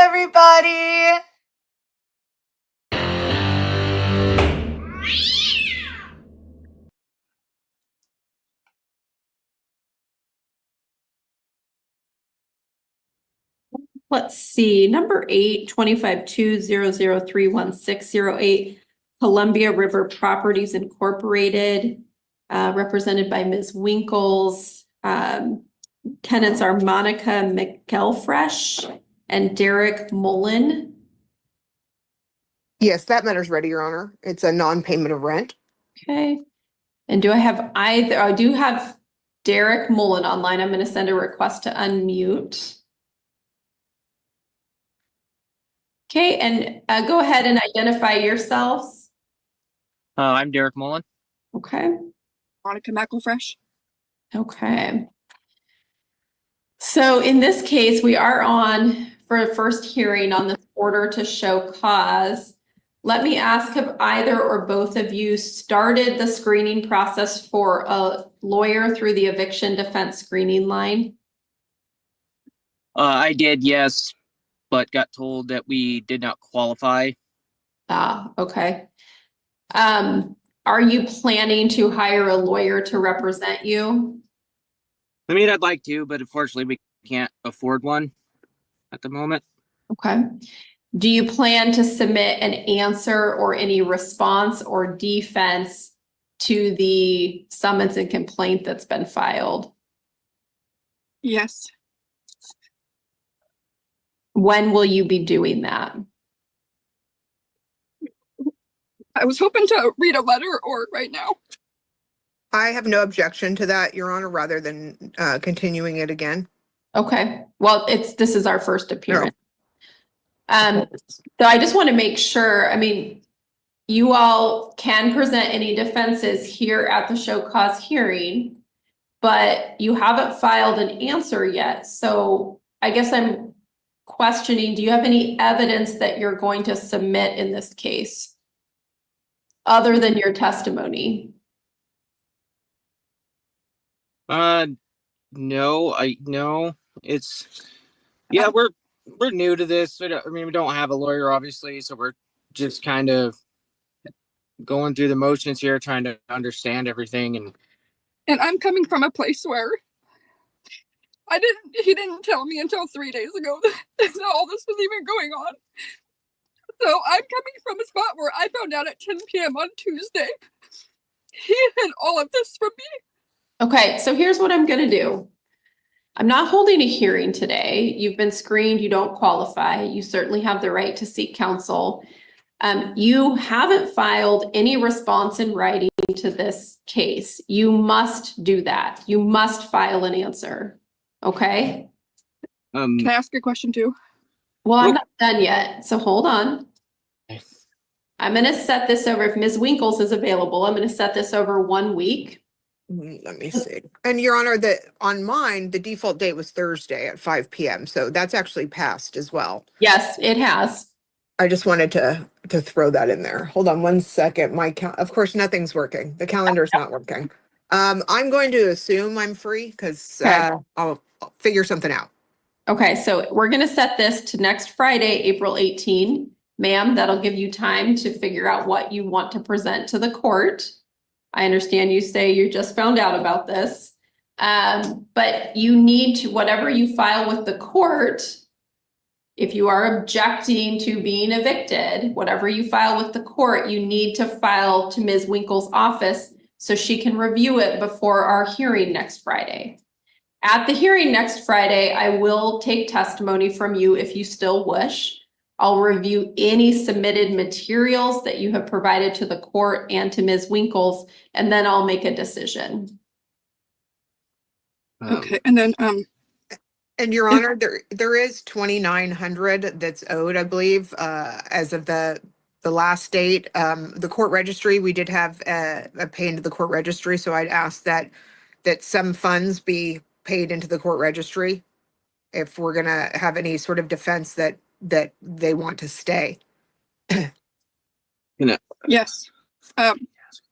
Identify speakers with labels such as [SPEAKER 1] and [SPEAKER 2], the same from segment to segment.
[SPEAKER 1] everybody.
[SPEAKER 2] Let's see, number 8, 25-20031-608, Columbia River Properties Incorporated, represented by Ms. Winkles. Tenants are Monica McElfresh and Derek Mullen.
[SPEAKER 3] Yes, that matter's ready, Your Honor. It's a non-payment of rent.
[SPEAKER 2] Okay. And do I have either? I do have Derek Mullen online. I'm going to send a request to unmute. Okay, and go ahead and identify yourselves.
[SPEAKER 4] I'm Derek Mullen.
[SPEAKER 2] Okay.
[SPEAKER 5] Monica McElfresh.
[SPEAKER 2] Okay. So in this case, we are on for a first hearing on this order to show cause. Let me ask if either or both of you started the screening process for a lawyer through the eviction defense screening line?
[SPEAKER 4] I did, yes, but got told that we did not qualify.
[SPEAKER 2] Okay. Are you planning to hire a lawyer to represent you?
[SPEAKER 4] I mean, I'd like to, but unfortunately we can't afford one at the moment.
[SPEAKER 2] Okay. Do you plan to submit an answer or any response or defense to the summons and complaint that's been filed?
[SPEAKER 5] Yes.
[SPEAKER 2] When will you be doing that?
[SPEAKER 5] I was hoping to read a letter or right now.
[SPEAKER 3] I have no objection to that, Your Honor, rather than continuing it again.
[SPEAKER 2] Okay. Well, this is our first appearance. So I just want to make sure, I mean, you all can present any defenses here at the show cause hearing, but you haven't filed an answer yet. So I guess I'm questioning, do you have any evidence that you're going to submit in this case other than your testimony?
[SPEAKER 4] No, it's, yeah, we're new to this. I mean, we don't have a lawyer, obviously, so we're just kind of going through the motions here, trying to understand everything.
[SPEAKER 5] And I'm coming from a place where he didn't tell me until 3 days ago that all this was even going on. So I'm coming from a spot where I found out at 10 p.m. on Tuesday. He hid all of this from me.
[SPEAKER 2] Okay, so here's what I'm going to do. I'm not holding a hearing today. You've been screened. You don't qualify. You certainly have the right to seek counsel. You haven't filed any response in writing to this case. You must do that. You must file an answer. Okay?
[SPEAKER 5] Can I ask a question too?
[SPEAKER 2] Well, I'm not done yet, so hold on. I'm going to set this over. If Ms. Winkles is available, I'm going to set this over 1 week.
[SPEAKER 3] Let me see. And Your Honor, on mine, the default date was Thursday at 5 p.m. So that's actually passed as well.
[SPEAKER 2] Yes, it has.
[SPEAKER 3] I just wanted to throw that in there. Hold on 1 second. Of course, nothing's working. The calendar's not working. I'm going to assume I'm free because I'll figure something out.
[SPEAKER 2] Okay, so we're going to set this to next Friday, April 18. Ma'am, that'll give you time to figure out what you want to present to the court. I understand you say you just found out about this, but you need to, whatever you file with the court, if you are objecting to being evicted, whatever you file with the court, you need to file to Ms. Winkles' office so she can review it before our hearing next Friday. At the hearing next Friday, I will take testimony from you if you still wish. I'll review any submitted materials that you have provided to the court and to Ms. Winkles, and then I'll make a decision.
[SPEAKER 5] Okay, and then
[SPEAKER 3] and Your Honor, there is $2,900 that's owed, I believe, as of the last date. The court registry, we did have a pay into the court registry, so I'd ask that some funds be paid into the court registry if we're gonna have any sort of defense that they want to stay.
[SPEAKER 5] yes.
[SPEAKER 2] Are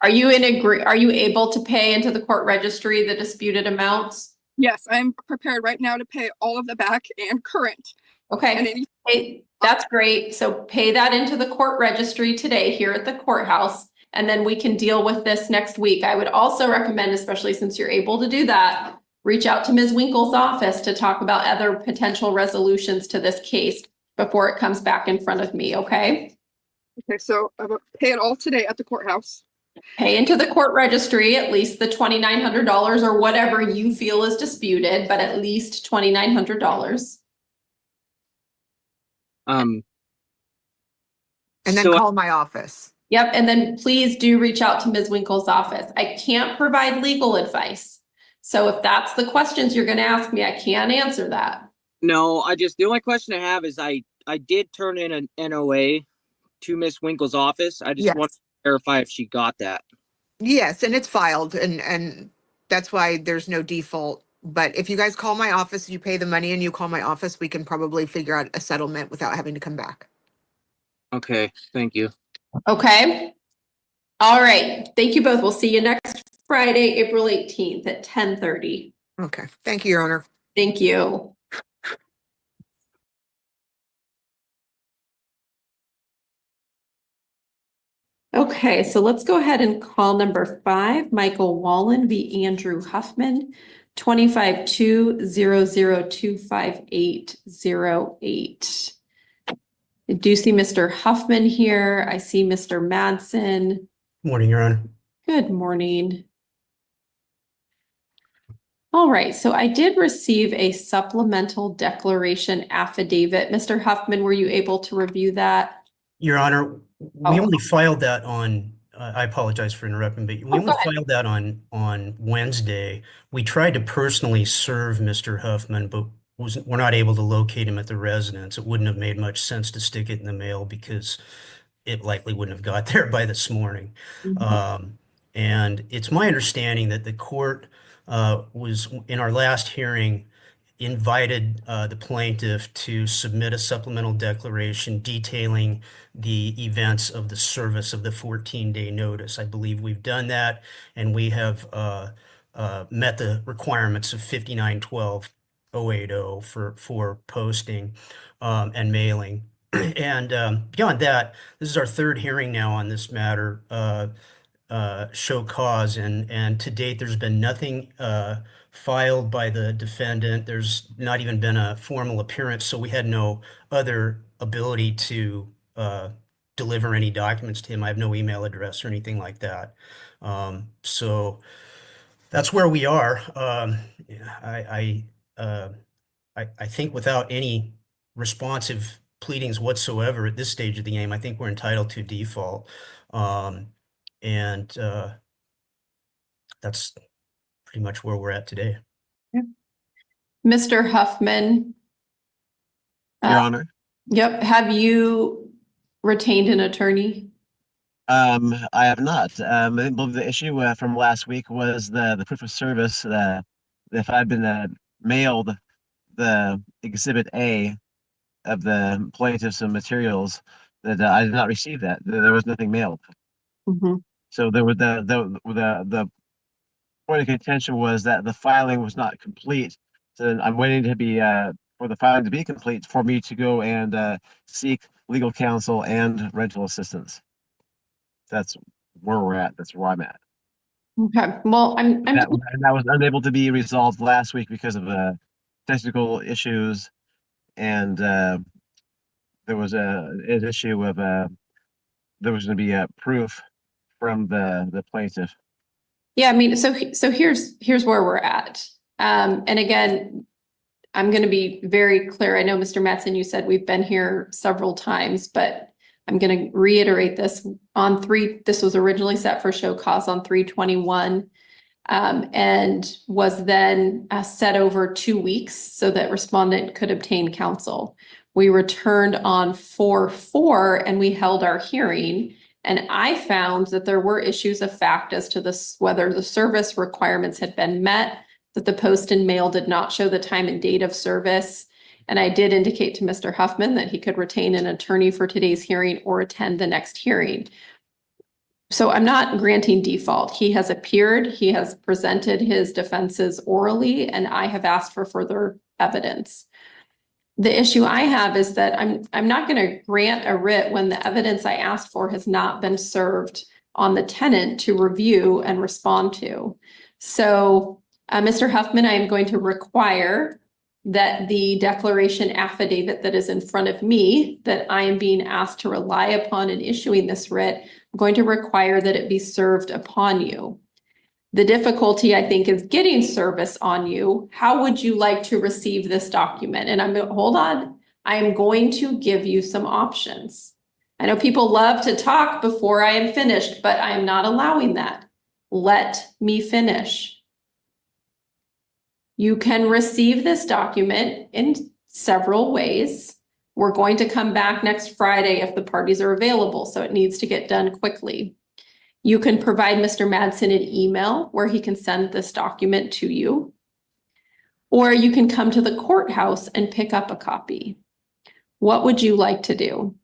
[SPEAKER 2] you able to pay into the court registry the disputed amounts?
[SPEAKER 5] Yes, I'm prepared right now to pay all of the back and current.
[SPEAKER 2] Okay.
[SPEAKER 5] And any,
[SPEAKER 2] Hey, that's great. So pay that into the court registry today here at the courthouse, and then we can deal with this next week. I would also recommend, especially since you're able to do that, reach out to Ms. Winkle's office to talk about other potential resolutions to this case before it comes back in front of me, okay?
[SPEAKER 5] okay, so I'm gonna pay it all today at the courthouse.
[SPEAKER 2] Pay into the court registry at least the $2,900 or whatever you feel is disputed, but at least $2,900.
[SPEAKER 3] And then
[SPEAKER 4] So
[SPEAKER 3] call my office.
[SPEAKER 2] Yep, and then please do reach out to Ms. Winkle's office. I can't provide legal advice. So if that's the questions you're gonna ask me, I can't answer that.
[SPEAKER 4] no, the only question I have is I did turn in an NOA to Miss Winkle's office. I just
[SPEAKER 3] Yes.
[SPEAKER 4] want to verify if she got that.
[SPEAKER 3] Yes, and it's filed and that's why there's no default. But if you guys call my office, you pay the money and you call my office, we can probably figure out a settlement without having to come back.
[SPEAKER 4] Okay, thank you.
[SPEAKER 2] Okay? All right, thank you both. We'll see you next Friday, April 18th at 10:30.
[SPEAKER 3] Okay, thank you, Your Honor.
[SPEAKER 2] Thank you. Okay, so let's go ahead and call number 5, Michael Wallen v. Andrew Huffman, 25-200-25808. I do see Mr. Huffman here. I see Mr. Madsen.
[SPEAKER 1] Morning, Your Honor.
[SPEAKER 2] Good morning. All right, so I did receive a supplemental declaration affidavit. Mr. Huffman, were you able to review that?
[SPEAKER 1] Your Honor, we
[SPEAKER 2] Oh.
[SPEAKER 1] only filed that on, I apologize for interrupting, but we
[SPEAKER 2] Oh, go
[SPEAKER 1] only
[SPEAKER 2] ahead.
[SPEAKER 1] filed that on Wednesday. We tried to personally serve Mr. Huffman, but we're not able to locate him at the residence. It wouldn't have made much sense to stick it in the mail because it likely wouldn't have got there by this morning. And it's my understanding that the court was, in our last hearing, invited the plaintiff to submit a supplemental declaration detailing the events of the service of the 14-day notice. I believe we've done that, and we have met the requirements of 5912-080 for posting and mailing. And beyond that, this is our third hearing now on this matter, show cause, and to date, there's been nothing filed by the defendant. There's not even been a formal appearance, so we had no other ability to deliver any documents to him. I have no email address or anything like that. So that's where we are. I think without any responsive pleadings whatsoever at this stage of the game, I think we're entitled to default. And that's pretty much where we're at today.
[SPEAKER 2] Mr. Huffman.
[SPEAKER 6] Your Honor.
[SPEAKER 2] Yep. Have you retained an attorney?
[SPEAKER 6] I have not. I believe the issue from last week was the proof of service. If I've been mailed the Exhibit A of the plaintiff's materials, that I did not receive that. There was nothing mailed. So there was the point of contention was that the filing was not complete. So I'm waiting to be for the filing to be complete for me to go and seek legal counsel and rental assistance. That's where we're at. That's where I'm at.
[SPEAKER 2] Okay, well,
[SPEAKER 6] That was unable to be resolved last week because of technical issues, and there was an issue of there was going to be a proof from the plaintiff.
[SPEAKER 2] Yeah, I mean, so here's where we're at. And again, I'm going to be very clear. I know, Mr. Madsen, you said we've been here several times, but I'm going to reiterate this on this was originally set for show cause on 3/21, and was then set over 2 weeks so that respondent could obtain counsel. We returned on 4/4 and we held our hearing. And I found that there were issues of fact as to this, whether the service requirements had been met, that the post and mail did not show the time and date of service. And I did indicate to Mr. Huffman that he could retain an attorney for today's hearing or attend the next hearing. So I'm not granting default. He has appeared, he has presented his defenses orally, and I have asked for further evidence. The issue I have is that I'm not going to grant a writ when the evidence I asked for has not been served on the tenant to review and respond to. So, Mr. Huffman, I am going to require that the declaration affidavit that is in front of me, that I am being asked to rely upon in issuing this writ, I'm going to require that it be served upon you. The difficulty, I think, is getting service on you. How would you like to receive this document? And hold on, I am going to give you some options. I know people love to talk before I am finished, but I am not allowing that. Let me finish. You can receive this document in several ways. We're going to come back next Friday if the parties are available, so it needs to get done quickly. You can provide Mr. Madsen an email where he can send this document to you. Or you can come to the courthouse and pick up a copy. What would you like to do?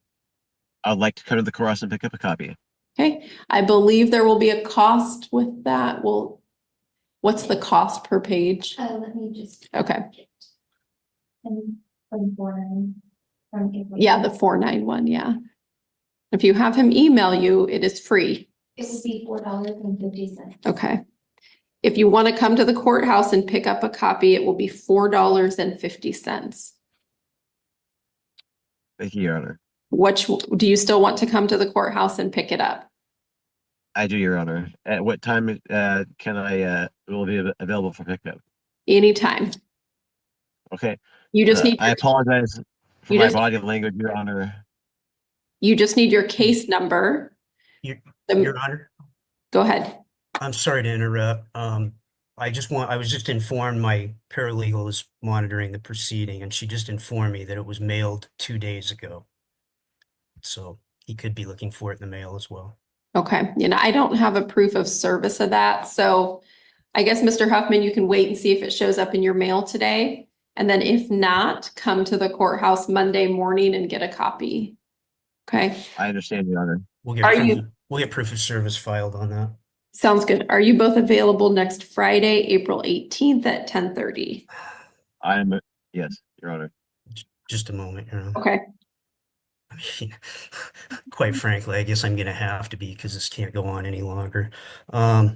[SPEAKER 6] I'd like to come to the courthouse and pick up a copy.
[SPEAKER 2] Okay, I believe there will be a cost with that. Well, what's the cost per page?
[SPEAKER 7] Let me just.
[SPEAKER 2] Okay,
[SPEAKER 7] And from 49 from April.
[SPEAKER 2] yeah, the 491, yeah. If you have him email you, it is free.
[SPEAKER 7] It would be $4.50.
[SPEAKER 2] Okay. If you want to come to the courthouse and pick up a copy, it will be $4.50.
[SPEAKER 6] Thank you, Your Honor.
[SPEAKER 2] Which, do you still want to come to the courthouse and pick it up?
[SPEAKER 6] I do, Your Honor. At what time can I will be available for pickup?
[SPEAKER 2] Anytime.
[SPEAKER 6] Okay.
[SPEAKER 2] You just need,
[SPEAKER 6] I apologize for
[SPEAKER 2] you
[SPEAKER 6] my
[SPEAKER 2] just-
[SPEAKER 6] body language, Your Honor.
[SPEAKER 2] you just need your case number.
[SPEAKER 1] Your Honor,
[SPEAKER 2] Go ahead.
[SPEAKER 1] I'm sorry to interrupt. I was just informed my paralegal is monitoring the proceeding, and she just informed me that it was mailed 2 days ago. So he could be looking for it in the mail as well.
[SPEAKER 2] Okay, I don't have a proof of service of that, so I guess, Mr. Huffman, you can wait and see if it shows up in your mail today. And then if not, come to the courthouse Monday morning and get a copy. Okay,
[SPEAKER 6] I understand, Your Honor.
[SPEAKER 1] We'll get proof of service filed on that.
[SPEAKER 2] sounds good. Are you both available next Friday, April 18th at 10:30?
[SPEAKER 6] Yes, Your Honor.
[SPEAKER 1] Just a moment, Your Honor.
[SPEAKER 2] Okay,
[SPEAKER 1] I mean, quite frankly, I guess I'm gonna have to be because this can't go on any longer. Yeah,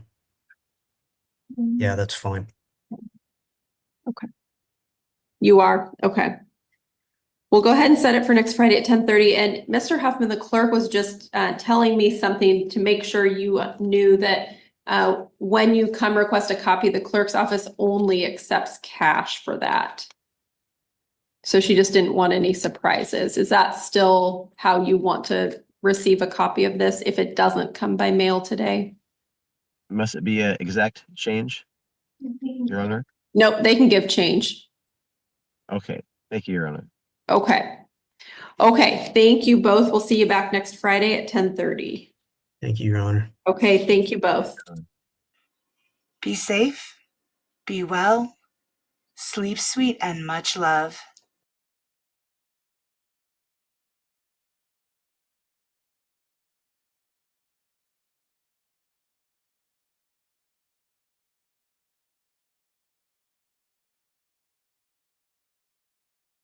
[SPEAKER 1] that's fine.
[SPEAKER 2] you are, okay. We'll go ahead and set it for next Friday at 10:30. And Mr. Huffman, the clerk was just telling me something to make sure you knew that when you come request a copy, the clerk's office only accepts cash for that. So she just didn't want any surprises. Is that still how you want to receive a copy of this if it doesn't come by mail today?
[SPEAKER 6] Must it be an exact change, Your Honor?
[SPEAKER 2] Nope, they can give change.
[SPEAKER 6] Okay. Thank you, Your Honor.
[SPEAKER 2] Okay. Okay, thank you both. We'll see you back next Friday at 10:30.
[SPEAKER 1] Thank you, Your Honor.
[SPEAKER 2] Okay, thank you both.
[SPEAKER 8] Be safe, be well, sleep sweet, and much love.